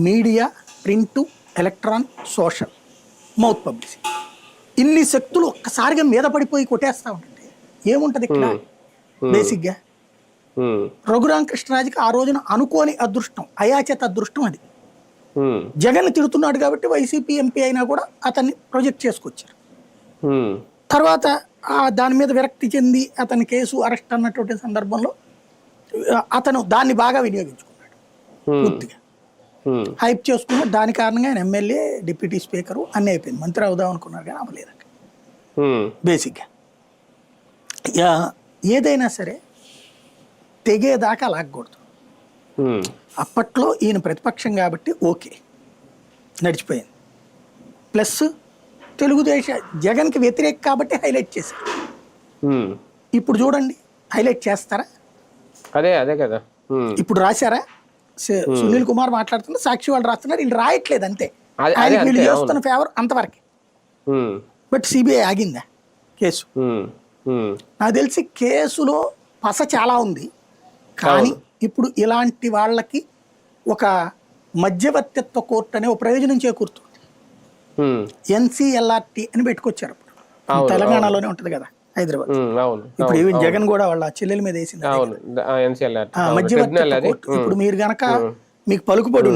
Media, print, electron, social, mouth publicity, ఇన్ని శక్తులు ఒక్కసారిగా మీద పడిపోయి కొట్టేస్తా ఉంటుంటే ఏముంటది ఇక్కడ బేసిక్గా? రఘురామకృష్ణరాజుకి ఆ రోజున అనుకోని అదృష్టం, అయాచిత అదృష్టం అది. జగన్ తిడుతున్నాడు కాబట్టి వైసీపీ ఎంపీ అయినా కూడా అతన్ని ప్రొజెక్ట్ చేసుకొచ్చారు. తర్వాత దాని మీద విరక్తి చెంది అతని కేసు అరెస్ట్ అన్నటువంటి సందర్భంలో అతను దాన్ని బాగా వినియోగించుకున్నాడు, పూర్తిగా హైప్ చేసుకున్నాడు. దాని కారణంగా ఆయన ఎమ్మెల్యే, డిప్యూటీ స్పీకరు అన్నీ అయిపోయింది. మంత్రి అవుదాం అనుకున్నారు కానీ అవ్వలేదు అక్కడ. బేసిక్గా ఏదైనా సరే తెగేదాకా లాగకూడదు. అప్పట్లో ఈయన ప్రతిపక్షం కాబట్టి ఓకే, నడిచిపోయింది. ప్లస్ జగన్కి వ్యతిరేక కాబట్టి హైలైట్ చేశారు. ఇప్పుడు చూడండి, హైలైట్ చేస్తారా? అదే అదే కదా. ఇప్పుడు రాశారా? సునీల్ కుమార్ మాట్లాడుతున్నారు, సాక్షి వాళ్ళు రాస్తున్నారు, వీళ్ళు రాయట్లేదు అంతే. ఆయన వీళ్ళు చేస్తున్న ఫేవర్ అంతవరకే. బట్ సిబిఐ ఆగిందా కేసు? నాకు తెలిసి కేసులో పస చాలా ఉంది, కానీ ఇప్పుడు ఇలాంటి వాళ్ళకి ఒక మధ్యవర్తిత్వ కోర్టు అనే ఒక ప్రయోజనం చేకూరుతుంది. ఎన్సిఎల్ఆర్టీ అని పెట్టుకొచ్చారు. ఇప్పుడు తెలంగాణలోనే ఉంటది కదా, హైదరాబాద్. ఇప్పుడు ఈవెన్ జగన్ కూడా వాళ్ళ చెల్లెల మీద వేసింది మధ్యవర్తిత్వ కోర్టు. ఇప్పుడు మీరు గనక మీకు పలుకుబడి